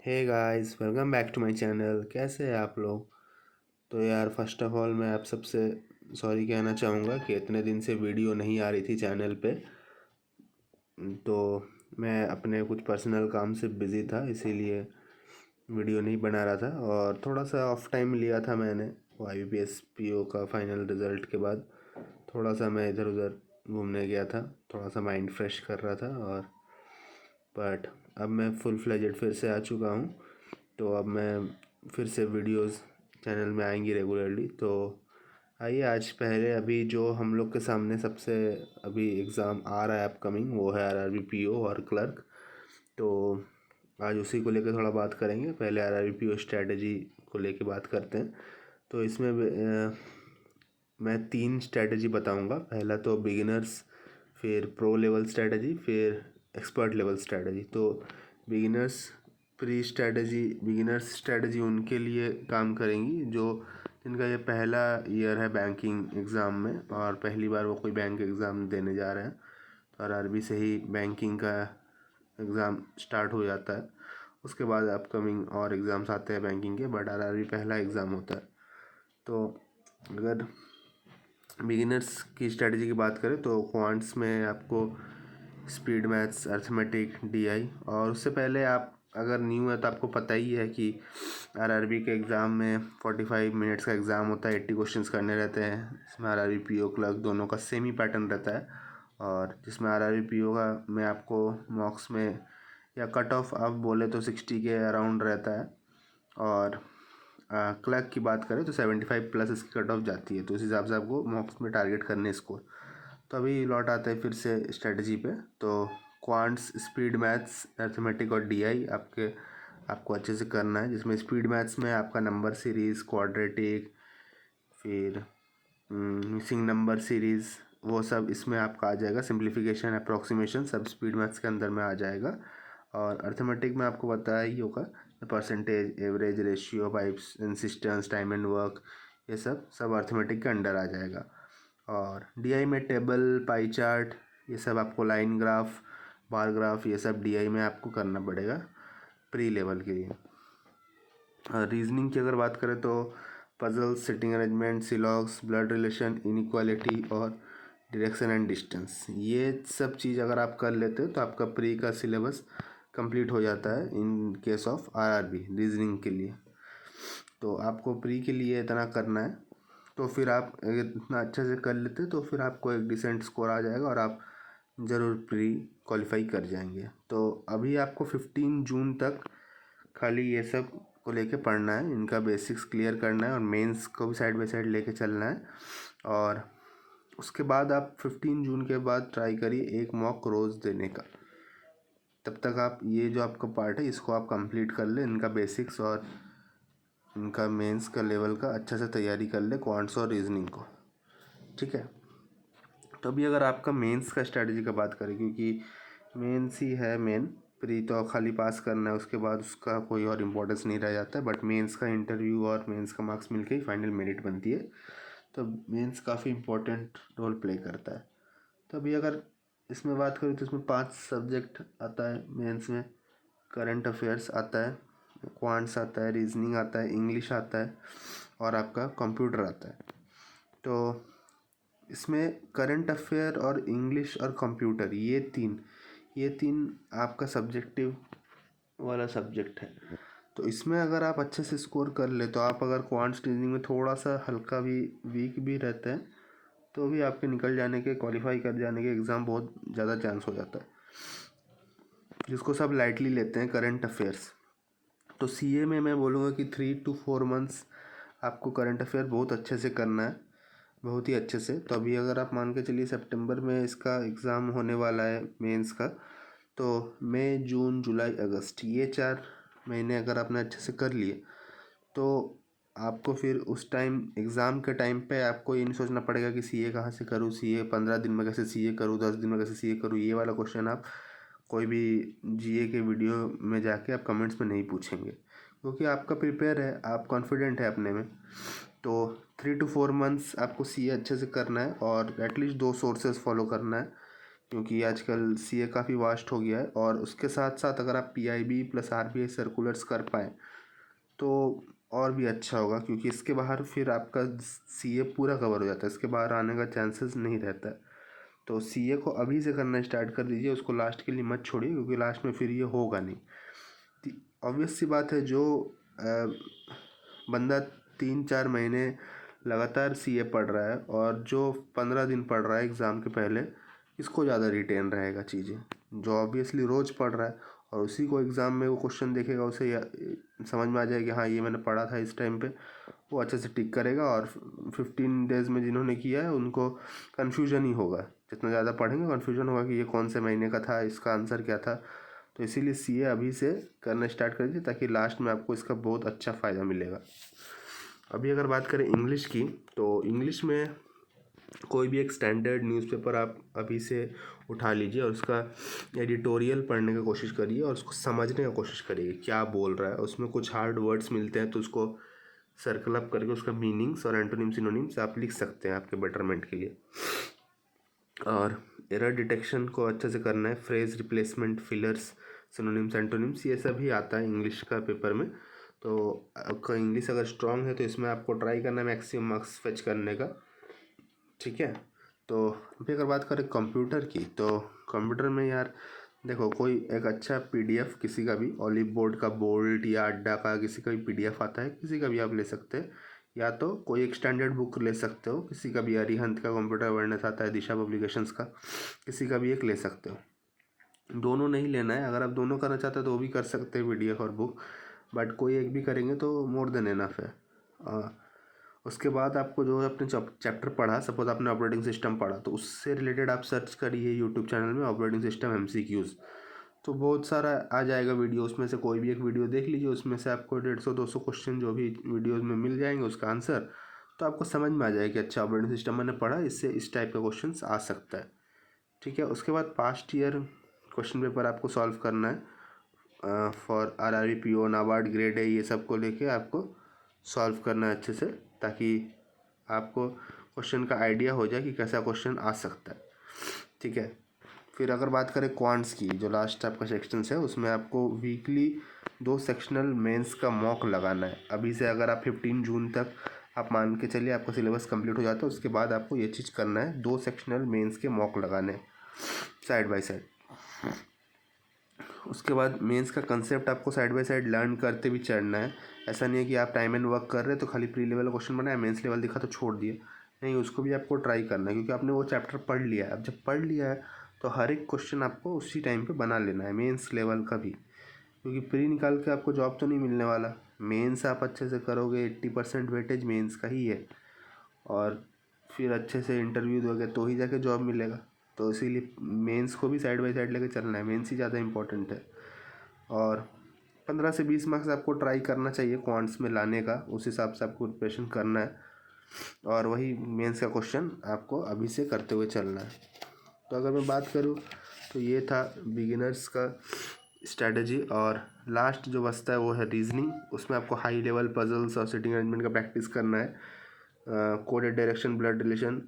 Hey guys, welcome back to my channel. कैसे हैं आप लोग? तो यार, फर्स्ट ऑफ ऑल मैं आप सबसे सॉरी कहना चाहूँगा कि इतने दिन से वीडियो नहीं आ रही थी चैनल पे। तो मैं अपने कुछ पर्सनल काम से बिज़ी था, इसीलिए वीडियो नहीं बना रहा था। और थोड़ा सा ऑफ टाइम लिया था मैंने IBPS PO का फाइनल रिज़ल्ट के बाद। थोड़ा सा मैं इधर उधर घूमने गया था, थोड़ा सा माइंड फ्रेश कर रहा था। और बट अब मैं फुल फ्लेजेड फिर से आ चुका हूँ। तो अब मैं फिर से वीडियोस चैनल में आएंगी रेगुलरली। तो आइए, आज पहले अभी जो हम लोग के सामने सबसे अभी एग्ज़ाम आ रहा है अपकमिंग, वो है RRB PO और क्लर्क। तो आज उसी को लेकर थोड़ा बात करेंगे। पहले RRB PO स्ट्रैटेजी को लेकर बात करते हैं। तो इसमें मैं 3 स्ट्रैटेजी बताऊंगा। पहला तो बिगिनर्स, फिर प्रो लेवल स्ट्रैटेजी, फिर एक्सपर्ट लेवल स्ट्रैटेजी। तो बिगिनर्स स्ट्रैटेजी उनके लिए काम करेंगी जो जिनका ये पहला ईयर है बैंकिंग एग्ज़ाम में और पहली बार वो कोई बैंक एग्ज़ाम देने जा रहे हैं। तो RRB से ही बैंकिंग का एग्ज़ाम स्टार्ट हो जाता है। उसके बाद अपकमिंग और एग्ज़ाम्स आते हैं बैंकिंग के, बट RRB पहला एग्ज़ाम होता है। तो अगर बिगिनर्स की स्ट्रेटजी की बात करें तो क्वांट्स में आपको स्पीड मैथ्स, अर्थमेटिक, DI। और उससे पहले आप अगर न्यू है तो आपको पता ही है कि RRB के एग्ज़ाम में 45 मिनट्स का एग्ज़ाम होता है, 80 क्वेश्चंस करने रहते हैं। इसमें RRB PO क्लर्क दोनों का सेम ही पैटर्न रहता है। और जिसमें RRB PO का में आपको मॉक्स में या कट ऑफ आप बोले तो 60 के अराउंड रहता है। और क्लर्क की बात करें तो 75 प्लस इसकी कट ऑफ जाती है। तो उस हिसाब से आपको मॉक्स में टारगेट करने स्कोर। तो अभी लौट आते हैं फिर से स्ट्रेटजी पे। तो क्वांट्स, स्पीड मैथ्स, अर्थमेटिक और DI आपको अच्छे से करना है। जिसमें स्पीड मैथ्स में आपका नंबर सीरीज़, क्वाड्रेटिक, फिर मिसिंग नंबर सीरीज़, वो सब इसमें आपका आ जाएगा। सिंप्लीफिकेशन, अप्रॉक्सीमेशन सब स्पीड मैथ्स के अंदर में आ जाएगा। और अर्थमेटिक में आपको बताया ही होगा, percentage, average, ratio, pipes, insistence, time and work, ये सब अर्थमेटिक के अंडर आ जाएगा। और DI में टेबल, पाई चार्ट, ये सब आपको लाइन ग्राफ, बार ग्राफ, ये सब DI में आपको करना पड़ेगा प्री लेवल के लिए। रीजनिंग की अगर बात करें तो puzzles, sitting arrangement, syllogs, blood relation, inequality और डायरेक्शन एंड डिस्टेंस, ये सब चीज़ अगर आप कर लेते हो तो आपका प्री का सिलेबस कंप्लीट हो जाता है in case of RRB reasoning के लिए। तो आपको प्री के लिए इतना करना है। तो फिर आप अगर इतना अच्छे से कर लेते तो फिर आपको एक डिसेंट स्कोर आ जाएगा और आप ज़रूर प्री क्वालिफाई कर जाएंगे। तो अभी आपको 15 जून तक खाली ये सब को लेके पढ़ना है, इनका बेसिक्स क्लियर करना है और मेंस को भी साइड बाय साइड लेके चलना है। और उसके बाद आप 15 जून के बाद ट्राई करिए एक मॉक रोज़ देने का। तब तक आप ये जो आपका पार्ट है इसको आप कंप्लीट कर ले, इनका बेसिक्स और इनका मेंस का लेवल का अच्छा से तैयारी कर ले, क्वांट्स और रीजनिंग को। ठीक है। तो अभी अगर आपका मेंस का स्ट्रैटेजी का बात करें, क्योंकि मेंस ही है मेन, प्री तो खाली पास करना है, उसके बाद उसका कोई और इम्पोर्टेंस नहीं रह जाता है। बट मेंस का इंटरव्यू और मेंस का मार्क्स मिलके ही फाइनल मेरिट बनती है। तो मेंस काफ़ी इम्पोर्टेंट रोल प्ले करता है। तो अभी अगर इसमें बात करें तो इसमें 5 सब्जेक्ट आता है मेंस में। करंट अफेयर्स आता है, क्वांट्स आता है, रीजनिंग आता है, इंग्लिश आता है और आपका कंप्यूटर आता है। तो इसमें करंट अफेयर और इंग्लिश और कंप्यूटर, ये तीन आपका सब्जेक्टिव वाला सब्जेक्ट है। तो इसमें अगर आप अच्छे से स्कोर कर ले तो आप अगर क्वांट्स रीजनिंग में थोड़ा सा हल्का भी वीक भी रहते हैं तो भी आपके निकल जाने के, क्वालिफाई कर जाने के एग्ज़ाम बहुत ज़्यादा चांस हो जाता है, जिसको सब लाइटली लेते हैं करंट अफेयर्स। तो CA में मैं बोलूँगा कि 3 to 4 मंथ्स आपको करंट अफेयर बहुत अच्छे से करना है, बहुत ही अच्छे से। तो अभी अगर आप मान के चलिए सितंबर में इसका एग्ज़ाम होने वाला है मेंस का, तो मई, जून, जुलाई, अगस्त, ये 4 महीने अगर आपने अच्छे से कर लिए तो आपको फिर उस टाइम एग्ज़ाम के टाइम पे आपको ये नहीं सोचना पड़ेगा कि CA कहाँ से करूँ, CA 15 दिन में कैसे CA करूँ, 10 दिन में कैसे CA करूँ। ये वाला क्वेश्चन आप कोई भी GA के वीडियो में जाके आप कमेंट्स में नहीं पूछेंगे, क्योंकि आपका प्रिपेयर है, आप कॉन्फिडेंट है अपने में। तो 3 to 4 मंथ्स आपको CA अच्छे से करना है और एटलीस्ट 2 सोर्सेज फॉलो करना है क्योंकि आजकल सीए काफ़ी वास्ट हो गया है। और उसके साथ साथ अगर आप पीआईबी प्लस आरबीआई सर्कुलर्स कर पाएँ तो और भी अच्छा होगा, क्योंकि इसके बाहर फिर आपका सीए पूरा कवर हो जाता है, इसके बाहर आने का चांसेस नहीं रहता है। तो सीए को अभी से करना स्टार्ट कर दीजिए, उसको लास्ट के लिए मत छोड़िए, क्योंकि लास्ट में फिर ये होगा नहीं। ऑब्वियस सी बात है, जो बंदा 3-4 महीने लगातार सीए पढ़ रहा है और जो 15 दिन पढ़ रहा है एग्ज़ाम के पहले, इसको ज़्यादा रिटेन रहेगा चीज़ें। जो ऑब्वियसली रोज़ पढ़ रहा है और उसी को एग्ज़ाम में वो क्वेश्चन देखेगा, उसे समझ में आ जाएगा हाँ ये मैंने पढ़ा था इस टाइम पे, वो अच्छे से टिक करेगा। और 15 डेज़ में जिन्होंने किया है उनको कन्फ्यूजन ही होगा, जितना ज़्यादा पढ़ेंगे कन्फ्यूजन होगा कि ये कौन से महीने का था, इसका आंसर क्या था। तो इसीलिए सीए अभी से करना स्टार्ट कर दीजिए, ताकि लास्ट में आपको इसका बहुत अच्छा फ़ायदा मिलेगा। अभी अगर बात करें इंग्लिश की, तो इंग्लिश में कोई भी एक स्टैंडर्ड न्यूज़पेपर आप अभी से उठा लीजिए और उसका एडिटोरियल पढ़ने की कोशिश करिए और उसको समझने की कोशिश करिए क्या बोल रहा है। उसमें कुछ हार्ड वर्ड्स मिलते हैं तो उसको सर्कल अप करके उसका मीनिंग्स और एंटोनिम्स सिनोनिम्स आप लिख सकते हैं आपके बेटरमेंट के लिए। और एरर डिटेक्शन को अच्छे से करना है, phrase replacement, fillers, synonyms, antonyms, ये सब ही आता है इंग्लिश का पेपर में। तो आपका इंग्लिश अगर स्ट्रांग है तो इसमें आपको ट्राई करना है मैक्सिमम मार्क्स फेच करने का, ठीक है। तो अभी अगर बात करें कंप्यूटर की, तो कंप्यूटर में यार देखो, कोई एक अच्छा पीडीएफ किसी का भी, ऑलिव बोर्ड का, बोल्ट या अड्डा का, किसी का भी पीडीएफ आता है, किसी का भी आप ले सकते हैं। या तो कोई एक स्टैंडर्ड बुक ले सकते हो, किसी का भी, अरिहंत का कंप्यूटर अवेयरनेस आता है, दिशा पब्लिकेशंस का, किसी का भी एक ले सकते हो। दोनों नहीं लेना है, अगर आप दोनों करना चाहते हो तो वो भी कर सकते हैं, पीडीएफ और बुक, बट कोई एक भी करेंगे तो मोर देन एनफ है। उसके बाद आपको जो अपने चैप्टर पढ़ा, सपोज आपने ऑपरेटिंग सिस्टम पढ़ा, तो उससे रिलेटेड आप सर्च करिए यूट्यूब चैनल में ऑपरेटिंग सिस्टम एमसीक्यूज़, तो बहुत सारा आ जाएगा वीडियो। उसमें से कोई भी एक वीडियो देख लीजिए, उसमें से आपको 150-200 क्वेश्चन जो भी वीडियोज़ में मिल जाएंगे उसका आंसर, तो आपको समझ में आ जाएगा कि अच्छा ऑपरेटिंग सिस्टम मैंने पढ़ा, इससे इस टाइप का क्वेश्चन आ सकता है, ठीक है। उसके बाद पास्ट ईयर क्वेश्चन पेपर आपको सॉल्व करना है for RRB, PO, NABARD, grade A, ये सब को लेके आपको सॉल्व करना है अच्छे से, ताकि आपको क्वेश्चन का आइडिया हो जाए कि कैसा क्वेश्चन आ सकता है, ठीक है। फिर अगर बात करें क्वांट्स की, जो लास्ट आपका सेक्शन है, उसमें आपको वीकली 2 सेक्शनल मेंस का मॉक लगाना है। अभी से अगर आप 15 जून तक आप मान के चलिए आपका सिलेबस कंप्लीट हो जाता है, उसके बाद आपको ये चीज़ करना है, 2 सेक्शनल मेंस के मॉक लगाने हैं साइड बाय साइड। उसके बाद मेंस का कंसेप्ट आपको साइड बाय साइड लर्न करते भी चढ़ना है। ऐसा नहीं है कि आप टाइम एंड वर्क कर रहे हैं तो खाली प्री लेवल क्वेश्चन बनाया, मेंस लेवल दिखा तो छोड़ दिए, नहीं, उसको भी आपको ट्राई करना है, क्योंकि आपने वो चैप्टर पढ़ लिया है। अब जब पढ़ लिया है तो हर एक क्वेश्चन आपको उसी टाइम पे बना लेना है, मेंस लेवल का भी, क्योंकि प्री निकाल के आपको जॉब तो नहीं मिलने वाला। मेंस आप अच्छे से करोगे, 80% वेटेज मेंस का ही है, और फिर अच्छे से इंटरव्यू दोगे तो ही जाके जॉब मिलेगा। तो इसीलिए मेंस को भी साइड बाय साइड लेके चलना है, मेंस ही ज़्यादा इंपॉर्टेंट है। और 15 से 20 मार्क्स आपको ट्राई करना चाहिए क्वांट्स में लाने का, उस हिसाब से आपको प्रिपरेशन करना है, और वही मेंस का क्वेश्चन आपको अभी से करते हुए चलना है। तो अगर मैं बात करूँ तो ये था बिगिनर्स का स्ट्रैटेजी। और लास्ट जो बचता है वो है रीजनिंग। उसमें आपको हाई लेवल पजल्स और सिटिंग अरेंजमेंट का प्रैक्टिस करना है, कोडेड डायरेक्शन, ब्लड रिलेशन।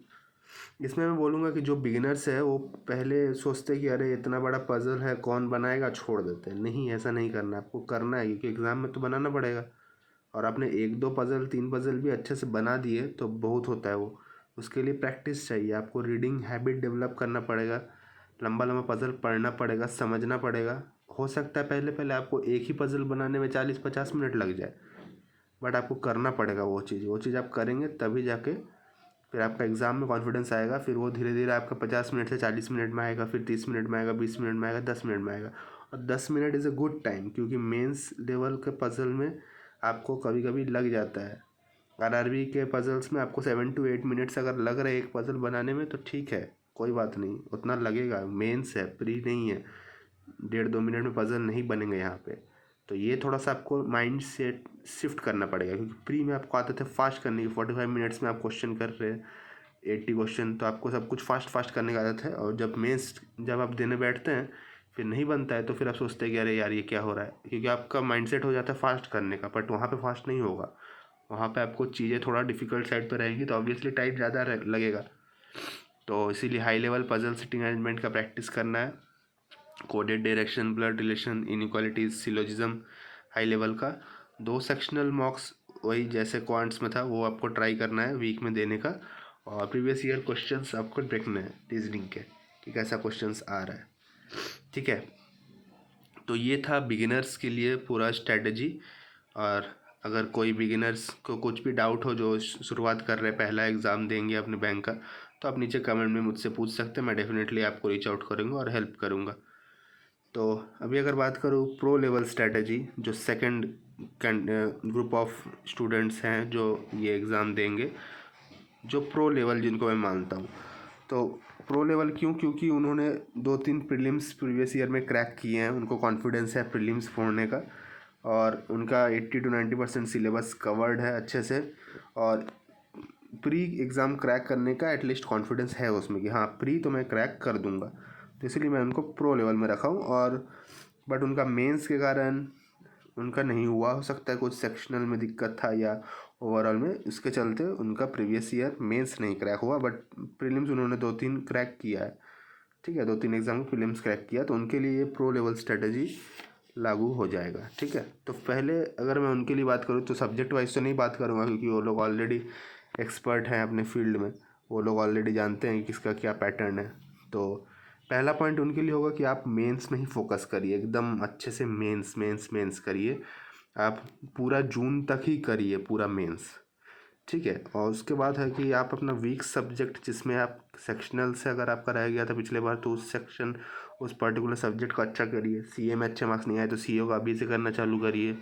इसमें मैं बोलूँगा कि जो बिगिनर्स है वो पहले सोचते हैं कि अरे इतना बड़ा पज़ल है कौन बनाएगा, छोड़ देते हैं। नहीं, ऐसा नहीं करना, आपको करना है, क्योंकि एग्ज़ाम में तो बनाना पड़ेगा। और आपने 1-2 पज़ल, 3 पज़ल भी अच्छे से बना दिए तो बहुत होता है वो। उसके लिए प्रैक्टिस चाहिए, आपको रीडिंग हैबिट डेवलप करना पड़ेगा, लंबा लंबा पज़ल पढ़ना पड़ेगा, समझना पड़ेगा। हो सकता है पहले पहले आपको एक ही पज़ल बनाने में 40-50 मिनट लग जाए, बट आपको करना पड़ेगा वो चीज़ आप करेंगे तभी जाके फिर आपका एग्ज़ाम में कॉन्फिडेंस आएगा। फिर वो धीरे धीरे आपका 50 मिनट से 40 मिनट में आएगा, फिर 30 मिनट में आएगा, 20 मिनट में आएगा, 10 मिनट में आएगा। और 10 minute is a good time, क्योंकि मेंस लेवल के पज़ल में आपको कभी कभी लग जाता है। आरआरबी के पज़ल्स में आपको 7 to 8 मिनट्स अगर लग रहे हैं एक पज़ल बनाने में तो ठीक है, कोई बात नहीं, उतना लगेगा, मेंस है, प्री नहीं है। 1.5-2 मिनट में पज़ल नहीं बनेंगे यहाँ पे। तो ये थोड़ा सा आपको माइंड सेट शिफ्ट करना पड़ेगा, क्योंकि प्री में आपको आते थे फास्ट करने की, 45 मिनट्स में आप क्वेश्चन कर रहे हैं 80 क्वेश्चन, तो आपको सब कुछ फास्ट फास्ट करने की आदत है। और जब आप देने बैठते हैं फिर नहीं बनता है तो फिर आप सोचते हैं कि अरे यार ये क्या हो रहा है, क्योंकि आपका माइंडसेट हो जाता है फास्ट करने का, बट वहाँ पे फास्ट नहीं होगा। वहाँ पे आपको चीज़ें थोड़ा डिफिकल्ट साइड पर रहेंगी तो ऑब्वियसली टाइम ज़्यादा लगेगा। तो इसीलिए high level puzzle sitting arrangement का प्रैक्टिस करना है, coded direction, blood relation, inequalities, syllogism high level का। 2 सेक्शनल मॉक्स वही जैसे क्वांट्स में था वो आपको ट्राई करना है वीक में देने का, और प्रीवियस ईयर क्वेश्चंस आपको देखने हैं रीजनिंग के कि कैसा क्वेश्चंस आ रहा है, ठीक है। तो ये था बिगिनर्स के लिए पूरा स्ट्रेटजी। और अगर कोई बिगिनर्स को कुछ भी डाउट हो जो शुरुआत कर रहे हैं, पहला एग्ज़ाम देंगे अपने बैंक का, तो आप नीचे कमेंट में मुझसे पूछ सकते हैं, मैं डेफिनेटली आपको रीच आउट करूँगा और हेल्प करूँगा। तो अभी अगर बात करूँ प्रो लेवल स्ट्रेटजी, जो सेकंड ग्रुप ऑफ स्टूडेंट्स हैं जो ये एग्ज़ाम देंगे, जो प्रो लेवल जिनको मैं मानता हूँ। तो प्रो लेवल क्यों? क्योंकि उन्होंने 2-3 प्रीलिम्स प्रीवियस ईयर में क्रैक किए हैं, उनको कॉन्फिडेंस है प्रीलिम्स फोड़ने का, और उनका 80 to 90% सिलेबस कवर्ड है अच्छे से, और प्री एग्ज़ाम क्रैक करने का एटलीस्ट कॉन्फिडेंस है उसमें कि हाँ प्री तो मैं क्रैक कर दूंगा। तो इसलिए मैं उनको प्रो लेवल में रखा हूँ। और बट उनका मेंस के कारण उनका नहीं हुआ, हो सकता है कुछ सेक्शनल में दिक्कत था या ओवरऑल में, इसके चलते उनका प्रीवियस ईयर मेंस नहीं क्रैक हुआ, बट प्रीलिम्स उन्होंने 2-3 क्रैक किया है, ठीक है, 2-3 एग्जाम को प्रीलिम्स क्रैक किया, तो उनके लिए ये प्रो लेवल स्ट्रेटजी लागू हो जाएगा, ठीक है। तो पहले अगर मैं उनके लिए बात करूँ तो सब्जेक्ट वाइज तो नहीं बात करूँगा, क्योंकि वो लोग ऑलरेडी एक्सपर्ट हैं अपने फील्ड में, वो लोग ऑलरेडी जानते हैं किसका क्या पैटर्न है। तो पहला पॉइंट उनके लिए होगा कि आप मेंस में ही फोकस करिए, एकदम अच्छे से मेंस मेंस मेंस करिए, आप पूरा जून तक ही करिए पूरा मेंस, ठीक है। और उसके बाद है कि आप अपना वीक सब्जेक्ट जिसमें आप सेक्शनल से अगर आपका रह गया था पिछले बार, तो उस सेक्शन उस पर्टिकुलर सब्जेक्ट को अच्छा करिए। सीए में अच्छे मार्क्स नहीं आए तो सीए को अभी से करना चालू करिए।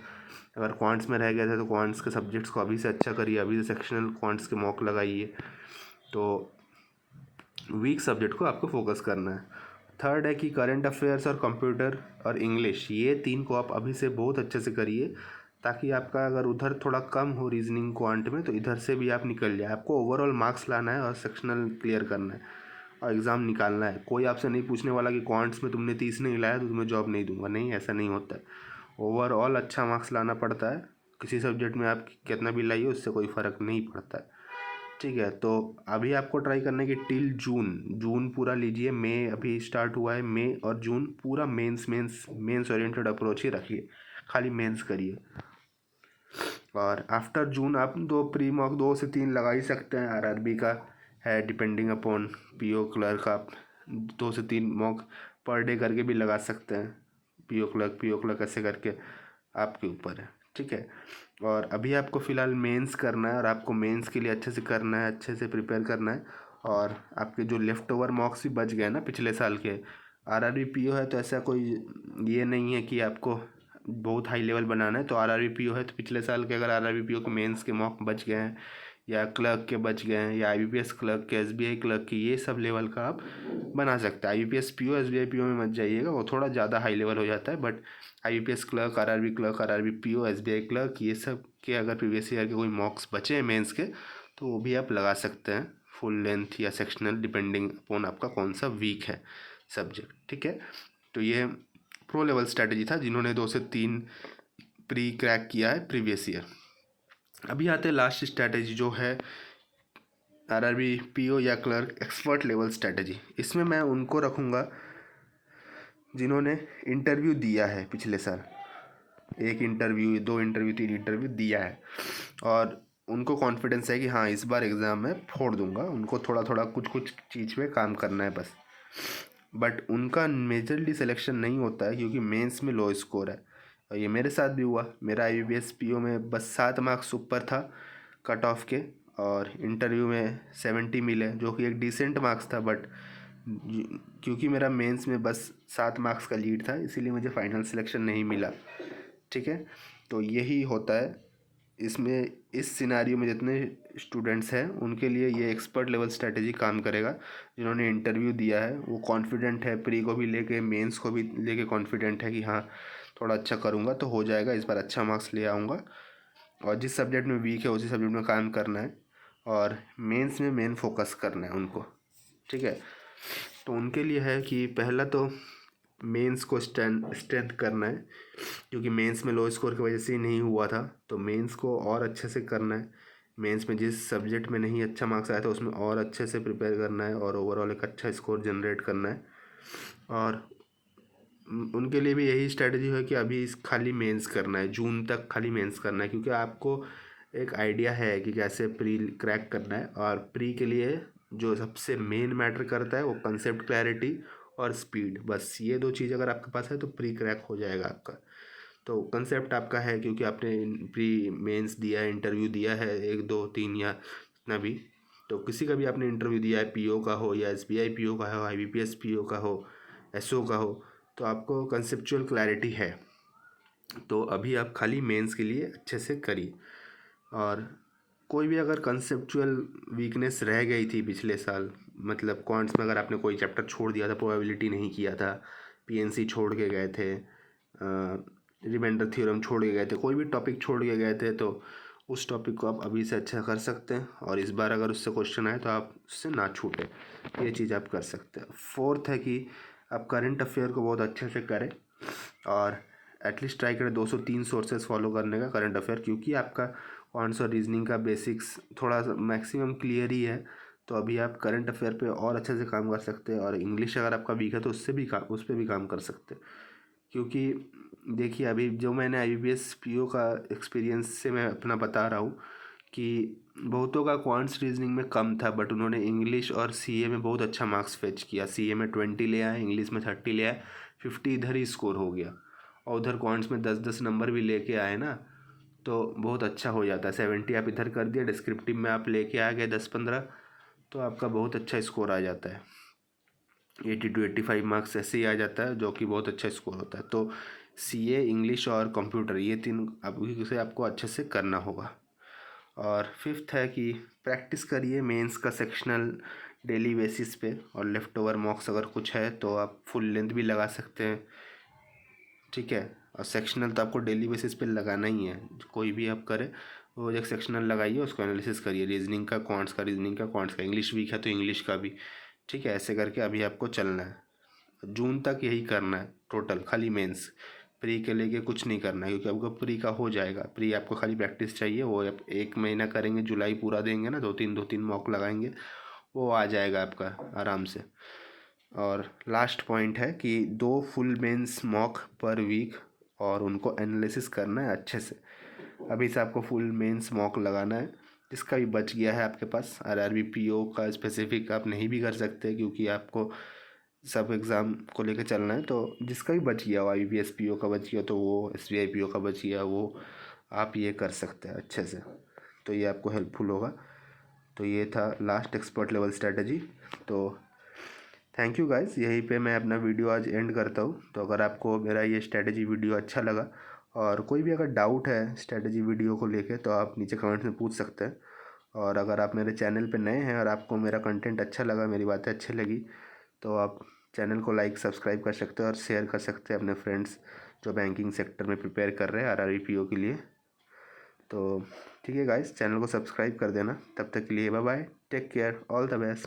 अगर क्वांट्स में रह गया था तो क्वांट्स के सब्जेक्ट्स को अभी से अच्छा करिए, अभी से सेक्शनल क्वांट्स के मॉक लगाइए। तो वीक सब्जेक्ट को आपको फोकस करना है। थर्ड है कि करंट अफेयर्स और कंप्यूटर और इंग्लिश, ये 3 को आप अभी से बहुत अच्छे से करिए, ताकि आपका अगर उधर थोड़ा कम हो रीजनिंग क्वांट में तो इधर से भी आप निकल जाए। आपको ओवरऑल मार्क्स लाना है और सेक्शनल क्लियर करना है और एग्ज़ाम निकालना है। कोई आपसे नहीं पूछने वाला कि क्वांट्स में तुमने 30 नहीं लाया तो तुम्हें जॉब नहीं दूंगा, नहीं, ऐसा नहीं होता है। ओवरऑल अच्छा मार्क्स लाना पड़ता है, किसी सब्जेक्ट में आप कितना भी लाइए उससे कोई फ़र्क नहीं पड़ता है, ठीक है। तो अभी आपको ट्राई करना है कि टिल जून पूरा लीजिए, मई अभी स्टार्ट हुआ है, मई और जून पूरा मेंस ओरिएंटेड अप्रोच ही रखिए, खाली मेंस करिए। और आफ्टर जून आप 2 प्री मॉक 2 से 3 लगा ही सकते हैं, आरआरबी का है डिपेंडिंग अपॉन पीओ क्लर्क, आप 2 से 3 मॉक पर डे करके भी लगा सकते हैं, पीओ क्लर्क ऐसे करके आपके ऊपर है, ठीक है। और अभी आपको फ़िलहाल मेंस करना है, और आपको मेंस के लिए अच्छे से करना है, अच्छे से प्रिपेयर करना है। और आपके जो लेफ़्ट ओवर मॉक्स भी बच गए ना पिछले साल के, आरआरबी पीओ है तो ऐसा कोई ये नहीं है कि आपको बहुत हाई लेवल बनाना है। तो आरआरबी पीओ है तो पिछले साल के अगर आरआरबी पीओ के मेंस के मॉक बच गए हैं, या क्लर्क के बच गए हैं, या आईबीपीएस क्लर्क के, एसबीआई क्लर्क के, ये सब लेवल का आप बना सकते हैं। आईबीपीएस पीओ एसबीआई पीओ में मत जाइएगा, वो थोड़ा ज़्यादा हाई लेवल हो जाता है, but IBPS clerk, RRB PO, SBI clerk, ये सब के अगर प्रीवियस ईयर के कोई मॉक्स बचे हैं मेंस के, तो वो भी आप लगा सकते हैं फुल लेंथ या सेक्शनल, डिपेंडिंग अपॉन आपका कौन सा वीक है सब्जेक्ट, ठीक है। तो ये प्रो लेवल स्ट्रैटेजी था जिन्होंने 2 से 3 प्री क्रैक किया है प्रीवियस ईयर। अभी आते हैं लास्ट स्ट्रैटेजी जो है आरआरबी पीओ या क्लर्क एक्सपर्ट लेवल स्ट्रैटेजी। इसमें मैं उनको रखूँगा जिन्होंने इंटरव्यू दिया है पिछले साल, 1 इंटरव्यू, 2 इंटरव्यू, 3 इंटरव्यू दिया है, और उनको कॉन्फिडेंस है कि हाँ इस बार एग्ज़ाम में फोड़ दूंगा। उनको थोड़ा थोड़ा कुछ चीज़ में काम करना है बस, बट उनका मेजरली सिलेक्शन नहीं होता है क्योंकि मेंस में लो स्कोर है। और ये मेरे साथ भी हुआ, मेरा आईबीपीएस पीओ में बस 7 मार्क्स ऊपर था कट ऑफ के, और इंटरव्यू में 70 मिले जो कि एक डिसेंट मार्क्स था, बट क्योंकि मेरा मेंस में बस 7 मार्क्स का लीड था इसीलिए मुझे फाइनल सिलेक्शन नहीं मिला, ठीक है। तो यही होता है इसमें, इस सिनारियो में जितने स्टूडेंट्स हैं उनके लिए ये एक्सपर्ट लेवल स्ट्रेटजी काम करेगा। जिन्होंने इंटरव्यू दिया है वो कॉन्फिडेंट है, प्री को भी लेके मेंस को भी लेके कॉन्फिडेंट है कि हाँ थोड़ा अच्छा करूँगा तो हो जाएगा, इस बार अच्छा मार्क्स ले आऊँगा, और जिस सब्जेक्ट में वीक है उसी सब्जेक्ट में काम करना है, और मेंस में मेन फोकस करना है उनको, ठीक है। तो उनके लिए है कि पहला तो मेंस को स्ट्रेंथ करना है, क्योंकि मेंस में लो स्कोर की वजह से ही नहीं हुआ था, तो मेंस को और अच्छे से करना है। मेंस में जिस सब्जेक्ट में नहीं अच्छा मार्क्स आया था उसमें और अच्छे से प्रिपेयर करना है और ओवरऑल एक अच्छा स्कोर जनरेट करना है। और उनके लिए भी यही स्ट्रेटजी है कि अभी खाली मेंस करना है, जून तक खाली मेंस करना है, क्योंकि आपको एक आइडिया है कि कैसे प्री क्रैक करना है। और प्री के लिए जो सबसे मेन मैटर करता है वो कंसेप्ट क्लैरिटी और स्पीड, बस ये दो चीज़ अगर आपके पास है तो प्री क्रैक हो जाएगा आपका। तो कंसेप्ट आपका है क्योंकि आपने प्री मेंस दिया है, इंटरव्यू दिया है 1 2 3 या जितना भी, तो किसी का भी आपने इंटरव्यू दिया है, पीओ का हो या एसबीआई पीओ का हो, आईबीपीएस पीओ का हो, एसओ का हो, तो आपको कंसेप्चुअल क्लैरिटी है। तो अभी आप खाली मेंस के लिए अच्छे से करिए। और कोई भी अगर कंसेप्चुअल वीकनेस रह गई थी पिछले साल, मतलब क्वांट्स में अगर आपने कोई चैप्टर छोड़ दिया था, प्रोबेबिलिटी नहीं किया था, पीएनसी छोड़ के गए थे, रिमाइंडर थ्योरम छोड़ के गए थे, कोई भी टॉपिक छोड़ के गए थे, तो उस टॉपिक को आप अभी से अच्छा कर सकते हैं। और इस बार अगर उससे क्वेश्चन आए तो आप उससे ना छूटें, ये चीज़ आप कर सकते हैं। फोर्थ है कि आप करंट अफेयर को बहुत अच्छे से करें और एटलीस्ट ट्राई करें 203 सोर्सेज फॉलो करने का करंट अफेयर, क्योंकि आपका क्वांट्स और रीजनिंग का बेसिक्स थोड़ा सा मैक्सिमम क्लियर ही है। तो अभी आप करंट अफेयर पे और अच्छे से काम कर सकते हैं। और इंग्लिश अगर आपका वीक है तो उससे भी काम, उस पर भी काम कर सकते हैं। क्योंकि देखिए अभी जो मैंने आईबीपीएस पीओ का एक्सपीरियंस से मैं अपना बता रहा हूँ कि बहुतों का क्वांट्स रीजनिंग में कम था, बट उन्होंने इंग्लिश और सीए में बहुत अच्छा मार्क्स फेच किया। सीए में 20 ले आए, इंग्लिश में 30 ले आए, 50 इधर ही स्कोर हो गया। और उधर क्वांट्स में 10-10 नंबर भी लेके आए ना, तो बहुत अच्छा हो जाता है। 70 आप इधर कर दिया, डिस्क्रिप्टिव में आप लेके आ गए 10-15, तो आपका बहुत अच्छा स्कोर आ जाता है। 80 to 85 मार्क्स ऐसे ही आ जाता है, जो कि बहुत अच्छा स्कोर होता है। तो सीए, इंग्लिश और कंप्यूटर, ये 3 अभी से आपको अच्छे से करना होगा। और फिफ्थ है कि प्रैक्टिस करिए मेंस का सेक्शनल डेली बेसिस पे, और लेफ़्ट ओवर मॉक्स अगर कुछ है तो आप फुल लेंथ भी लगा सकते हैं, ठीक है। और सेक्शनल तो आपको डेली बेसिस पे लगाना ही है, कोई भी आप करें वो एक सेक्शनल लगाइए, उसको एनालिसिस करिए, रीजनिंग का क्वांट्स का, रीजनिंग का क्वांट्स का, इंग्लिश वीक है तो इंग्लिश का भी, ठीक है। ऐसे करके अभी आपको चलना है, जून तक यही करना है टोटल, खाली मेंस। प्री के लेके कुछ नहीं करना है, क्योंकि आपको प्री का हो जाएगा। प्री आपको खाली प्रैक्टिस चाहिए, वो आप 1 महीना करेंगे, जुलाई पूरा देंगे ना, 2-3 मॉक लगाएंगे, वो आ जाएगा आपका आराम से। और लास्ट पॉइंट है कि 2 फुल मेंस मॉक पर वीक, और उनको एनालिसिस करना है अच्छे से। अभी से आपको फुल मेंस मॉक लगाना है। जिसका भी बच गया है आपके पास, आरआरबी पीओ का स्पेसिफिक आप नहीं भी कर सकते, क्योंकि आपको सब एग्ज़ाम को लेकर चलना है। तो जिसका भी बच गया हो, आईबीपीएस पीओ का बच गया तो वो, एसबीआई पीओ का बच गया वो, आप ये कर सकते हैं अच्छे से, तो ये आपको हेल्पफुल होगा। तो ये था लास्ट एक्सपर्ट लेवल स्ट्रेटजी। तो थैंक यू गाइस, यहीं पे मैं अपना वीडियो आज एंड करता हूँ। तो अगर आपको मेरा ये स्ट्रेटजी वीडियो अच्छा लगा और कोई भी अगर डाउट है स्ट्रेटजी वीडियो को लेके, तो आप नीचे कमेंट्स में पूछ सकते हैं। और अगर आप मेरे चैनल पे नए हैं और आपको मेरा कंटेंट अच्छा लगा, मेरी बातें अच्छी लगी, तो आप चैनल को लाइक सब्सक्राइब कर सकते हैं और शेयर कर सकते हैं अपने फ्रेंड्स जो बैंकिंग सेक्टर में प्रिपेयर कर रहे हैं आरआरबी पीओ के लिए। तो ठीक है गाइस, चैनल को सब्सक्राइब कर देना। तब तक के लिए bye bye, take care, all the best.